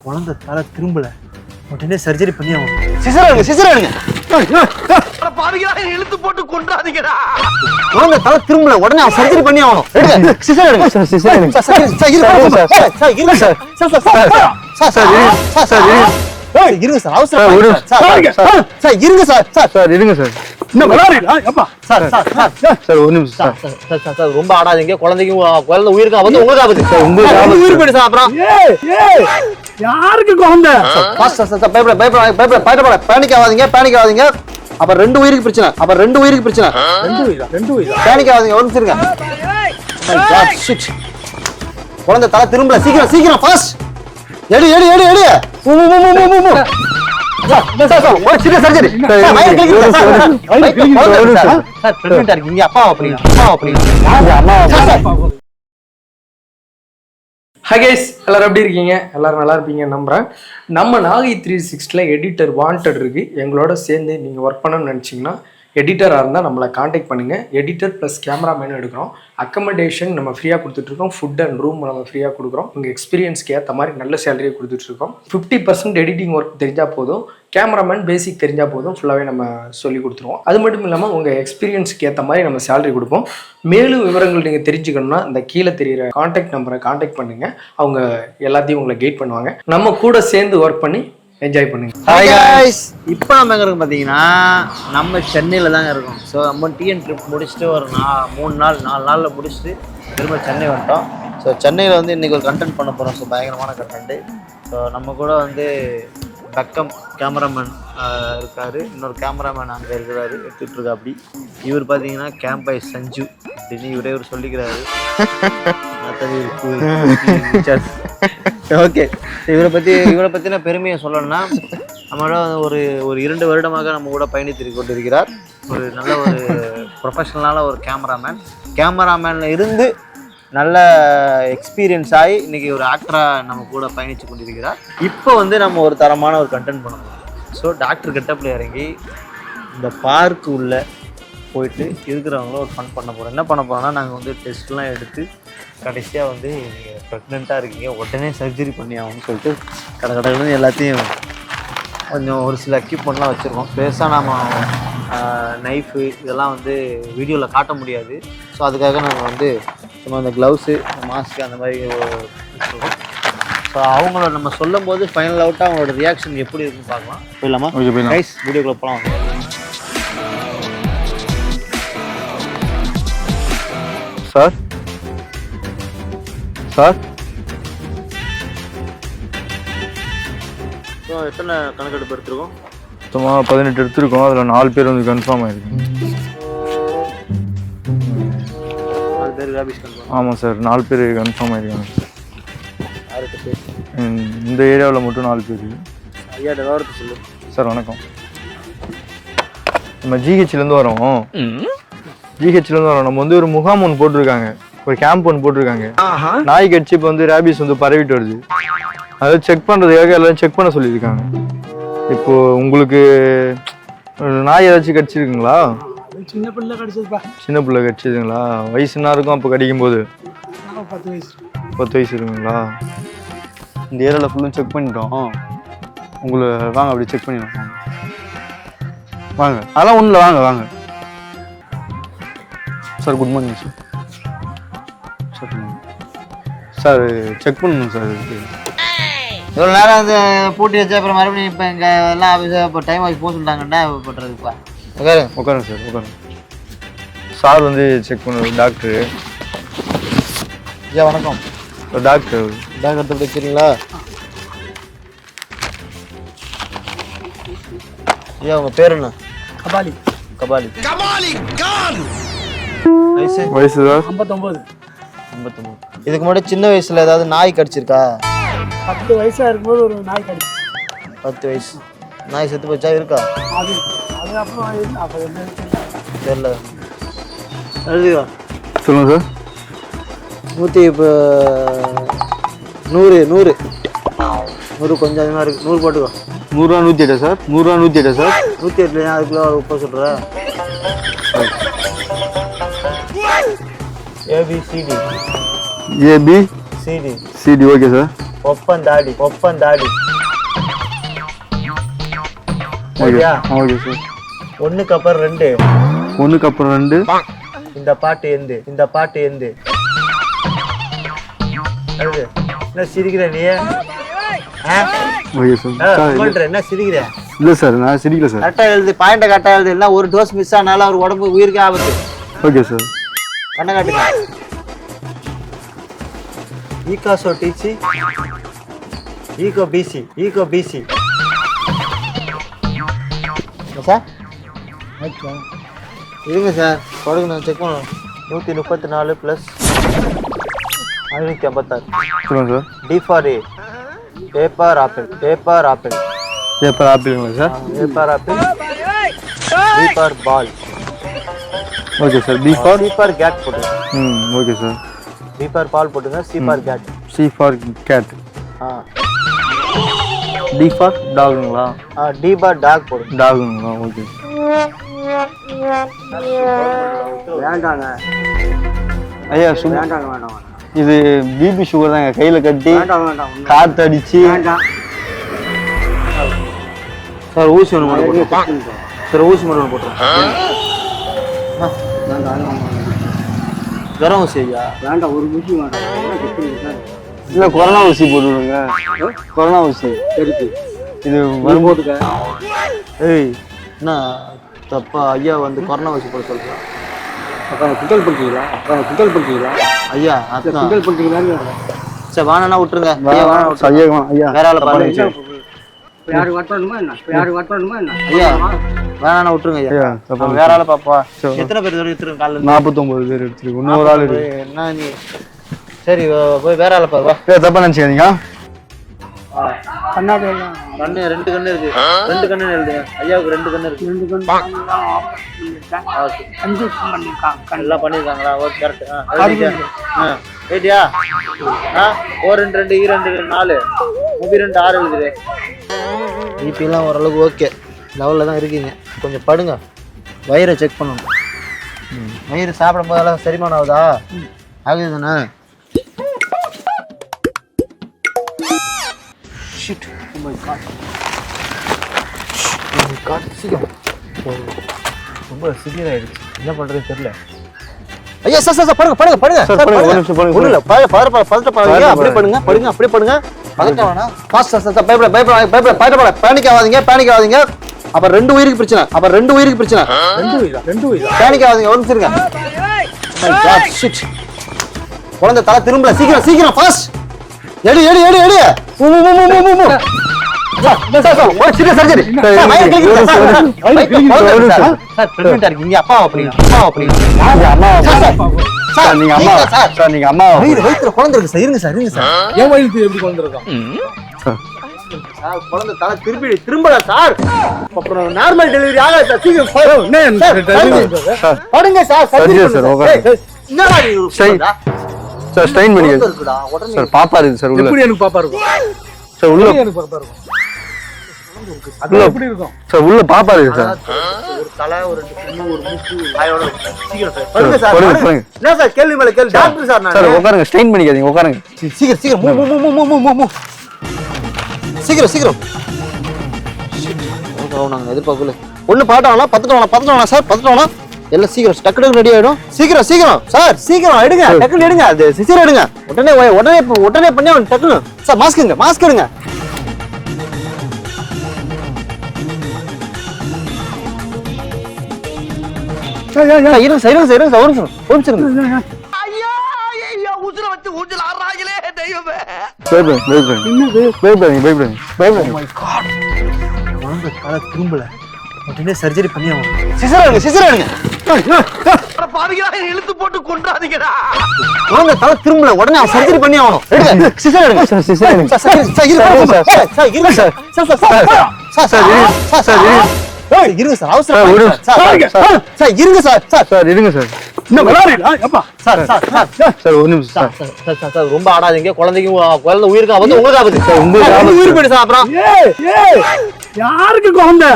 குழந்தை தலை திரும்பல, உடனே சர்ஜரி பண்ணி ஆகணும். சிசர் இழுத்து போட்டு கொண்டாதீங்கடா. குழந்தை தலை திரும்பல, உடனே சர்ஜரி பண்ணி ஆகணும். சிசர் எடுங்க சார். சிசர் எடுங்க சார். இருங்க சார், அவசரம் சார். இருங்க சார். இருங்க சார். சார் ஒரு நிமிஷம் சார். ரொம்ப ஆடாதீங்க. குழந்தை உயிருக்கு ஆபத்து, உங்களுக்கு ஆபத்து சார். உங்களுக்கு உயிர் போயிடு சார். அப்புறம் யாருக்கு குழந்தை? பயப்பட பேனிக் ஆகாதீங்க. அப்ப 2 உயிருக்கு பிரச்சனை. ரெண்டு உயிரா? பேனிக் ஆகாதீங்க. ஒரு நிமிஷம் இருங்க. குழந்தை தலை திரும்பல. சீக்கிரம் ஃபாஸ்ட். எடு. சர்ஜரி. ஹாய் கைஸ், எல்லாரும் எப்படி இருக்கீங்க? எல்லாரும் நல்லா இருப்பீங்க நம்புறேன். நம்ம நாகை 360 எடிட்டர் வாண்டட் இருக்கு. எங்களோட சேர்ந்து நீங்கள் ஒர்க் பண்ணணும்னு நினச்சிங்கன்னா எடிட்டராக இருந்தால் நம்மளை காண்டாக்ட் பண்ணுங்கள். எடிட்டர் ப்ளஸ் கேமராமேன் எடுக்கிறோம். அக்கமடேஷன் நம்ம ஃப்ரீயாக கொடுத்துட்ருக்கோம். ஃபுட் அண்ட் ரூம் நம்ம ஃப்ரீயாக கொடுக்குறோம். உங்கள் எக்ஸ்பீரியன்ஸ்க்கு ஏற்ற மாதிரி நல்ல சேலரியை கொடுத்துட்ருக்கோம். 50% எடிட்டிங் ஒர்க் தெரிஞ்சால் போதும், கேமராமேன் பேசிக் தெரிஞ்சால் போதும், ஃபுல்லாகவே நம்ம சொல்லி கொடுத்துருவோம். அது மட்டும் இல்லாமல் உங்கள் எக்ஸ்பீரியன்ஸ்க்கு ஏற்ற மாதிரி நம்ம சேலரி கொடுப்போம். மேலும் விவரங்கள் நீங்கள் தெரிஞ்சுக்கணும்னா இந்த கீழே தெரிகிற காண்டாக்ட் நம்பரை காண்டாக்ட் பண்ணுங்கள். அவங்க எல்லாத்தையும் உங்களை கைட் பண்ணுவாங்க. நம்ம கூட சேர்ந்து ஒர்க் பண்ணி என்ஜாய் பண்ணுங்க. ஹாய் गाइस, இப்போ நம்ம எங்க இருக்கோம் பார்த்தீங்கன்னா நம்ம சென்னையில் தாங்க இருக்கோம். ஸோ நம்ம டிஎன் ட்ரிப் முடிச்சுட்டு ஒரு 4 நாளில் முடிச்சுட்டு திரும்ப சென்னை வந்துட்டோம். ஸோ சென்னையில் வந்து இன்றைக்கி ஒரு கண்டென்ட் பண்ண போகிறோம். ஸோ பயங்கரமான கண்டென்ட்டு. ஸோ நம்ம கூட வந்து பக்கம் கேமராமேன் இருக்கார், இன்னொரு கேமராமேன் அங்கே இருக்கிறாரு, எடுத்துகிட்ருக்கா. அப்படி இவர் பார்த்தீங்கன்னா கேம்பை சஞ்சு அப்படின்னு இவரே இவர் சொல்லிக்கிறாரு. ஓகே, இவரை பற்றின பெருமையை சொல்லணும்னா நம்மளோட ஒரு 2 வருடமாக நம்ம கூட பயணித்து கொண்டிருக்கிறார். ஒரு நல்ல ஒரு ப்ரொஃபஷனலான ஒரு கேமராமேனில் இருந்து நல்ல எக்ஸ்பீரியன்ஸ் ஆகி இன்றைக்கி ஒரு ஆக்டராக நம்ம கூட பயணித்து கொண்டிருக்கிறார். இப்போ வந்து நம்ம ஒரு தரமான ஒரு கண்டென்ட் பண்ணணும். ஸோ டாக்டர் கெட்டப்பில் இறங்கி இந்த பார்க்கு உள்ளே போயிட்டு இருக்கிறவங்களும் ஒரு ஃபன் பண்ண போகிறோம். என்ன பண்ண போகிறோம்னா, நாங்கள் வந்து டெஸ்ட்லாம் எடுத்து கடைசியாக வந்து நீங்கள் ப்ரெக்னெண்ட்டாக இருக்கீங்க, உடனே சர்ஜரி பண்ணி ஆகும்னு சொல்லிட்டு கடற்கடன்னு எல்லாத்தையும் கொஞ்சம் ஒரு சில எக்யூப்மெண்ட்லாம் வச்சுருக்கோம். பெருசாக நம்ம நைஃபு இதெல்லாம் வந்து வீடியோவில் காட்ட முடியாது. ஸோ அதுக்காக நாங்கள் வந்து சும்மா அந்த க்ளவுஸு, மாஸ்க்கு அந்த மாதிரி வச்சுருக்கோம். ஸோ அவங்கள நம்ம சொல்லும் போது ஃபைனல் அவுட்டாக அவங்களோட ரியாக்ஷன் எப்படி இருக்குன்னு பார்க்கலாம். போயிடலாமா கைஸ்? வீடியோக்குள்ளே போகலாம். சார் எத்தனை கணக்கெடுப்பு எடுத்துருக்கோம்? மொத்தமாக 18 எடுத்துருக்கோம். அதில் 4 பேர் வந்து கன்ஃபார்ம் ஆகிருக்கு. 4 பேர் ரேபிஸ் கன்ஃபார்ம்? ஆமாம் சார், 4 பேர் கன்ஃபார்ம் ஆகிருக்காங்க. 6 பேர் இந்த ஏரியாவில் மட்டும் 4 பேர். ஐயா விவரத்தை சொல்லு சார். வணக்கம், நம்ம ஜிஹெச்லேருந்து வரோம். நம்ம வந்து ஒரு முகாம் ஒன்று போட்டிருக்காங்க, ஒரு கேம்ப் ஒன்று போட்டிருக்காங்க. நாய் கட்சி இப்போ வந்து ரேபிஸ் வந்து பரவிட்டு வருது. அதை செக் பண்ணுறதுக்காக எல்லாரும் செக் பண்ண சொல்லியிருக்காங்க. இப்போ உங்களுக்கு நாய் ஏதாச்சும் கடிச்சிருக்குங்களா? சின்ன பிள்ளை கடிச்சதுங்களா? வயசுனா இருக்கும் அப்போ கடிக்கும் போது? 10 வயசு இருக்குங்களா? இந்த ஏரியாவில் ஃபுல்லும் செக் பண்ணிட்டோம். உங்களை வாங்க அப்படி செக் பண்ணிடலாம். வாங்க, அதெல்லாம் ஒன்றும் இல்லை, வாங்க sir. Good morning sir. Sir check பண்ணணும் சார். இவ்வளோ நேரம் வந்து பூட்டி வச்சு அப்புறம் மறுபடியும் இப்போ இங்கே எல்லாம் ஆஃபீஸாக இப்போ டைம் ஆகி போக சொல்லிட்டாங்கன்னா பண்ணுறதுப்பா. உட்காருங்க சார். சார் வந்து செக் பண்ணுறது டாக்டரு. ஐயா வணக்கம். டாக்டர் வச்சுருங்களா? ஐயா உங்கள் பேர் என்ன? கபாலி. வயசு சார் 59. இதுக்கு முன்னாடி சின்ன வயசுல ஏதாவது நாய் கடிச்சிருக்கா? 10 வயசா இருக்கும்போது ஒரு நாய் கடிச்சு. 10 வயசு நாய் செத்து போச்சா? இருக்கா? அது அப்புறம் தெரியல. எழுதுக்கா. சொல்லுங்க சார். 100 இப்போ 100 கொஞ்சம் அதிகமாக இருக்குது. 100 போட்டுக்கோ. 100 108 சார். 108 சார். 108 அதுக்குள்ள உப்ப சொல்கிற? ABCD. ABCD okay sir. ஒப்பந்தாடி ஓகே சரியா? Okay sir. 1க்கு அப்புறம் 2. 1க்கு அப்புறம் 2. இந்த பாட்டு எந்து அது என்ன சிரிக்கிற நீ? Okay sir. என்ன சிரிக்கிற? இல்லை சார், நான் சிரிக்கல சார். கரெக்டாக எழுது, பாயிண்ட்டை கரெக்டாக எழுது. இல்லை ஒரு டோஸ் மிஸ் ஆனாலும் அவர் உடம்பு உயிருக்கு ஆபத்து. Okay sir. கண்ணை காட்டுங்க. ஈகாசோ டீச்சி ஈகோ பிசி சார் இருங்க சார், கொடுங்க செக் பண்ணணும். 134 + 556. சொல்லுங்கள் sir. D for A, paper apple. Paper ஆப்பிளுங்களா sir? Paper apple. B for ball. Okay sir. B for cat போட்டுங்க. Okay sir. B for ball போட்டுங்க. C for cat. C for cat. D for டாகுங்களா? D for dog போடுங்க. டாகுங்களா? Okay. வேண்டாங்க ஐயா சும்மா வேண்டாம். இது பிபி சுகர் தாங்க, கையில் கட்டி காற்று அடிச்சு. சார் ஊசி ஒன்று போட்டுருக்கோம். சார் ஊசி மட்டும் போட்டுருக்கோம். ஜரம் ஊசி ஐயா வேண்டாம், ஒரு ஊசி வேண்டாம். இல்லை கொரோனா ஊசி போட்டு விடுங்க. கொரோனா ஊசி இருக்கு, இது வரும்போதுக்க. ஏய் என்ன தப்பா ஐயா வந்து கொரோனா ஊசி போட சொல்கிறேன். கிண்டல் பண்ணுறீங்களா? ஐயா அதான் கிண்டல் பண்ணுறீங்களா? சரி வானா விட்டுருங்க. ஐயா வேற ஆளை பாருங்க. ஐயா வேணா விட்டுருங்க ஐயா. வேற ஆளை பாப்பா. எத்தனை பேர் எடுத்துருங்க? காலையில் 49 பேர் எடுத்துருக்கு. இன்னொரு ஆள் இருக்கு. என்ன நீ? சரி போய் வேற ஆளை பாருவா. தப்பா நினைச்சுக்காதீங்க. கண்ணு 2 கண்ணு இருக்கு. 2 கண்ணு எழுதுங்க. ஐயாவுக்கு 2 கண்ணு இருக்கு. 2 கண்ணு எல்லாம் பண்ணிருக்காங்களா? Okay correct. ஏடியா 4 2 2 2 4 32 6 எழுதுது. பிபிலாம் ஓரளவுக்கு ஓகே லெவலில் தான் இருக்கீங்க. கொஞ்சம் படுங்க, வயிறை செக் பண்ணணும். வயிறு சாப்பிடும் போதெல்லாம் செரிமானம் ஆகுதா? ஆகுது தானே? ரொம்ப சிவியர் ஆயிடுச்சு. என்ன பண்றதுன்னு தெரியல. ஐயா சார் சார் படுங்க. ஒண்ணு இல்ல, பதட்டப்படாதீங்க. அப்படியே படுங்க. பதட்டம் வேணாம். ஃபாஸ்ட் சார் பயப்பட பேனிக் ஆகாதீங்க. அப்புறம் 2 உயிருக்கு பிரச்சனை. 2 உயிருக்கு. பேனிக் ஆகாதீங்க. ஒரு நிமிஷம் இருங்க. குழந்தை தலை திரும்பல. சீக்கிரம் ஃபாஸ்ட். எடு. சர்ஜரி. நீங்க அம்மா குழந்தை இருக்கு சார். இருங்க சார். என் வயிறு எப்படி குழந்தை இருக்கான்? குழந்தை தலை திரும்பல சார். அப்புறம் நார்மல் டெலிவரி ஆகாது சார். சீக்கிரம் படுங்க சார். சார் ஸ்ட்ரெயின் பண்ணிக்க சார். பாப்பா இருக்கு சார். எப்படி எனக்கு பாப்பா இருக்கும் சார்? உள்ள எனக்கு பாப்பா இருக்கும். அது எப்படி இருக்கும் சார்? உள்ள பாப்பா இருக்கு சார். ஒரு தலை, ஒரு 2 கண்ணு, ஒரு மூக்கு, வாயோட இருக்கு. சீக்கிரம் சார் படுங்க சார். என்ன சார் கேள்வி மேல கேள்வி? டாக்டர் சார் நான். சார் உட்காருங்க. ஸ்ட்ரெயின் பண்ணிக்காதீங்க. உட்காருங்க. சீக்கிரம் மூ. சீக்கிரம் நாங்க எதிர்பார்க்கல. ஒண்ணு பாட்டாங்களா? பத்துட்டோம் சார். எல்லாம் சீக்கிரம் டக்கு ரெடி ஆயிடும். சீக்கிரம் சார். எடுங்க. டக்குனு எடுங்க. அது சிசர் எடுங்க. உடனே பண்ணி அவன் டக்குனு. சார் மாஸ்க் எடுங்க. இருங்க சார். ஒரு நிமிஷம். திரும்பல உடனே சர்ஜரி பண்ணி ஆகணும். சிசர் எடுங்க. இழுத்து போட்டு கொண்டாதீங்கடா. குழந்தை தலை திரும்பல, உடனே சர்ஜரி பண்ணி ஆகணும். எடுங்க. சிசர் எடுங்க. இருங்க சார். அவசரம் இருங்க சார். ஒரு நிமிஷம் சார். ரொம்ப ஆடாதீங்க. குழந்தை உயிருக்கு ஆபத்து. உங்களுக்கு ஆபத்து சார். உங்களுக்கு உயிர் போயிடு சார். அப்புறம் யாருக்கு குழந்தை?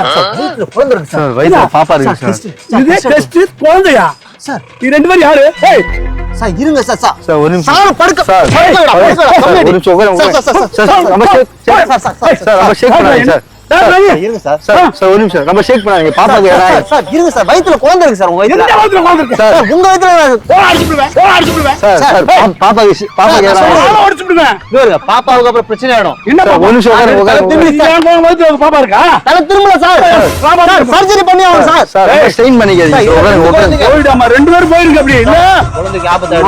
குழந்தை இருக்கு சார். வயித்துல பாப்பா இருக்கு சார். குழந்தையா சார்? 2 பேரும் யாரு? சார் இருங்க சார் சார் சார் ஒரு நிமிஷம் சார் படுக்க சார் படுக்கடா, படுக்கடா, சார், கம்முனு ஒரு நிமிஷம் உட்காருங்க, sir, sir, sir, sir, sir, நம்ம shake- sir, sir, sir, sir, sir, நம்ம shake பண்ணாதீங்க சார். சார், இருங்க சார் சார், சார், ஒரு நிமிஷம் நம்ம ஷேக் பண்ணாதீங்க பாப்பாக்கு சார், சார், சார், இருங்க சார் வயித்துல குழந்தை இருக்கு சார் உங்க வயித்துல சார் உங்க வயித்துல சார் சார் பாப்பாக்கு சார், ஏதாவது இதோ இருங்க, பாப்பாவுக்கு அப்புறம் பிரச்சனை ஆயிடும் சார், ஒரு நிமிஷம் உட்காருங்க, உட்காருங்க. தலை திரும்பல சார் சர்ஜரி பண்ணி ஆகும் சார் சார் ரொம்ப strain பண்ணிக்காதீங்க சார், உட்காருங்க, உட்காருங்க. குழந்தைக்கு ஆபத்து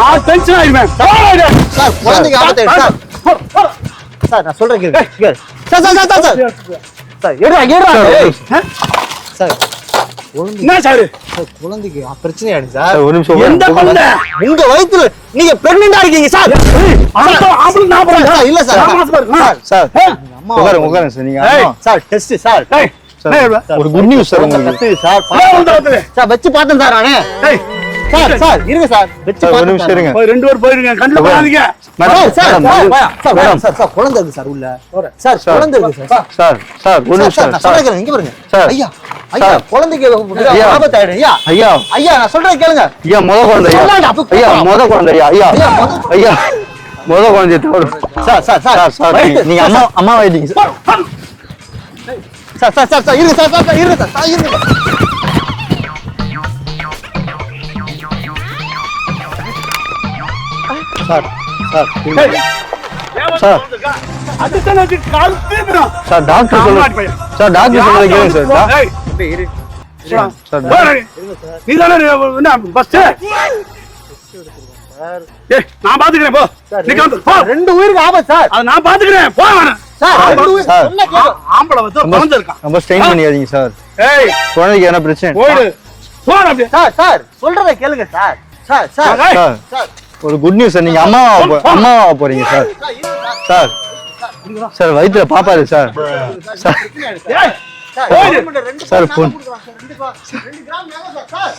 சார் குழந்தைக்கு ஆபத்து சார் சார் நான் சொல்றேன் கேளுங்க. கேளு. Sir sir sir sir sir எடுறா ஏய். சார் குழந்தைக்கு பிரச்சனை ஆயிடும் சார் சார், ஒரு நிமிஷம் உட்காருங்க. உங்க வயித்துல நீங்க பிரெக்னெண்டா இருக்கீங்க சார் சார், இல்ல சார் சார் அம்மா உட்காருங்க, உட்காருங்க சார், நீங்க அம்மா. சார் டெஸ்ட் சார் சார், ஒரு குட் நியூஸ் சார் உங்களுக்கு. கத்துது சார் சார் வச்சு பார்த்தேன் சார் நானு சார் சார் இருங்க சார் வச்சு சார், ஒரு பார்த்தேன் நிமிஷம் சார். இருங்க. Sir, sir, madam, sir, madam, sir, sir, குழந்தை இருக்கு சார் உள்ள சார் குழந்தை இருக்கு சார் சார், சார், ஒரு சார், நிமிஷம் சார், நான் சார். சொல்றேன் இங்க பாருங்க சார். ஐயா ஐயா சார். குழந்தைக்கு ஐயா. ஆபத்து ஆயிடும் ஐயா ஐயா ஐயா நான் சொல்றேன் கேளுங்க ஐயா முத குழந்தை ஐயா சொல்லாத, அப்ப ஐயா முத குழந்தை ஐயா ஐயா ஐயா, ஐயா முத குழந்தைய தவிர sir sir sir sir sir வயித்து- நீங்க அம்மா அம்மா ஆயிட்டீங்க sir. Sir sir sir sir இருங்க சார் சார் சார் இருங்க சார் சார் இருங்க சார் சார் இருங்க. சார் சார் டாக்டர் சொல்லுங்க சார் டாக்டர் சொல்றதை கேளுங்க சார் சார் நான் பாத்துக்கிறேன் போ சார், நீ கிளம்பு, போ. ரெண்டு உயிருக்கு ஆபத்து சார் அது நான் பாத்துக்கிறேன் போ அவன. சார் ரெண்டு உயிர் சார். சொன்னா கேளு. ஆம்பளை வந்து குழந்தை இருக்கான் ரொம்ப ஸ்ட்ரெயின் பண்ணியாதீங்க சார் ஏய் குழந்தைக்கு என்ன பிரச்சனை போயிடு போற அப்படியே சார் சார் சொல்றத கேளுங்க சார் சார் சார் ஏய். சார் சார் ஒரு குட் நியூஸ் சார் நீங்க அம்மாவா போறீங்க சார் சார் சார் வயித்துல பாப்பா இருக்கு சார் சார் ஏய் சார் போயிடு. கவர்மெண்ட் ரெண்டு சார், கிராம் போன். கொடுக்குறாங்க சார், ரெண்டு கிராம் மேல சார்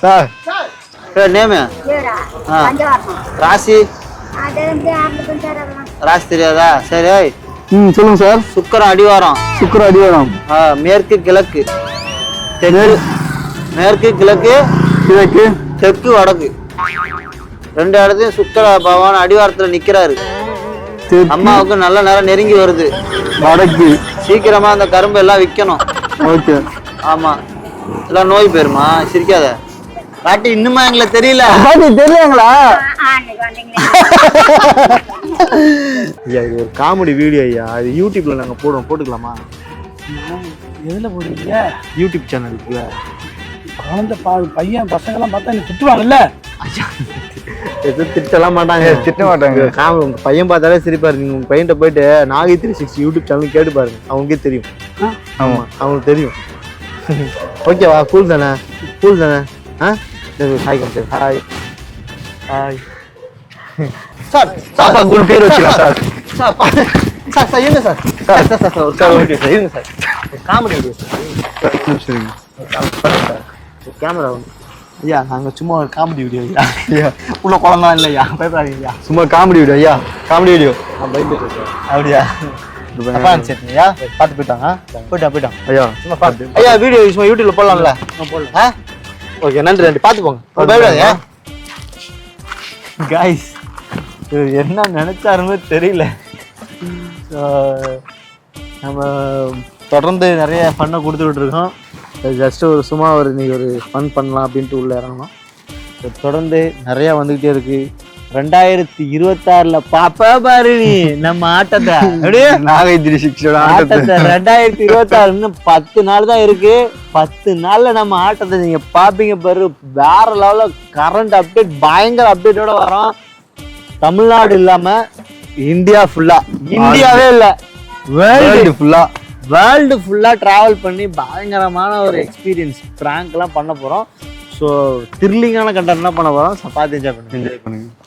சார் சார் நேமு இவரா? ஆ. பஞ்சவர்ணம். ராசி அது வந்து ஆம்பளை சார் அதெல்லாம். ராசி தெரியாதா சரி ஓய். சொல்லுங்க சார் சுக்கிரன் அடிவாரம் சுக்கர அடிவாரம் மேற்கு கிழக்கு தெற்கு மேற்கு கிழக்கு கிழக்கு தெற்கு வடக்கு ரெண்டு இடத்தையும் சுக்கிர பகவான் அடிவாரத்துல நிக்கிறாரு அம்மாவுக்கு நல்ல நேரம் நெருங்கி வருது வடக்கு சீக்கிரமா அந்த கரும்பு எல்லாம் விற்கணும் ஓகே ஆமா எல்லாம் நோய் போயிருமா சிரிக்காத பாட்டி இன்னுமா எங்களுக்கு தெரியல தெரியாங்களா அன்னைக்கு வந்தீங்களே. ஐயா இது ஒரு காமெடி வீடியோ ஐயா அது யூடியூப்ல நாங்க போட்டுக்கலாமா எதுல போறீங்க யூடியூப் சேனலுக்குல குழந்தை பையன் பசங்க எல்லாம் பார்த்தா நீ திட்டுவாங்கல்ல எதுவும் திட்டலாம் மாட்டாங்க திட்ட மாட்டாங்க உங்க பையன் பார்த்தாலே சிரிப்பாரு நீங்க உங்க பையன் போயிட்டு நாகை 360 யூடியூப் சேனல் கேட்டு பாருங்க அவங்களுக்கே தெரியும் ஆமா அவங்களுக்கு தெரியும் ஓகேவா கூல் தானே கூல் தானே hi company hi hi sir பாப்பா குள் பேர் வச்சுக்கலாம் சார் சார் சார் சார் இருங்க சார் சார் சார் சார் ஒரு காமெடி சார் இருங்க sir comedy video sir camera ஒன்று ஐயா நாங்கள் சும்மா ஒரு காமெடி வீடியோ ஐயா உள்ள குழந்தை இல்லையா பயப்படாதீங்க ஐயா சும்மா காமெடி வீடியோ ஐயா காமெடி வீடியோ நான் பயந்துட்டு சார் அப்படியா தப்பா நினைச்சிருக்கீங்க பார்த்து போயிட்டாங்க போயிட்டான் ஐயா சும்மா பார்த்து ஐயா வீடியோ சும்மா யூடியூப்ல போடலாம்ல போடலாம் ஓகே நன்றி நன்றி பார்த்து போங்க பயப்படாதீங்க காய்ஸ் இது என்ன நினைச்சாருன்னு தெரியல நம்ம தொடர்ந்து நிறைய ஃபன்னை கொடுத்துக்கிட்டு இருக்கோம் ஜஸ்ட் ஒரு சும்மா ஒரு இன்னைக்கு ஒரு ஃபன் பண்ணலாம் அப்படின்ட்டு உள்ள இறங்கணும் தொடர்ந்து நிறைய வந்துகிட்டே இருக்கு 2026 பாப்பா பாரு நீ நம்ம ஆட்டத்தை அப்படியே நாகை 360 ஆட்டத்தை 2026 இன்னும் 10 நாள் தான் இருக்கு 10 நாள்ல நம்ம ஆட்டத்தை நீங்க பாப்பீங்க பாரு வேற லெவல்ல கரண்ட் அப்டேட் பயங்கர அப்டேட்டோட வரோம் தமிழ்நாடு இல்லாம இந்தியா ஃபுல்லா இந்தியாவே இல்ல வேர்ல்டு ஃபுல்லா டிராவல் பண்ணி பயங்கரமான ஒரு எக்ஸ்பீரியன்ஸ் பிராங்க் எல்லாம் பண்ண போறோம் ஸோ த்ரில்லிங்கான கண்டென்ட் பண்ண போறோம் பார்த்து என்ஜாய் பண்ணுங்க பண்ணுங்க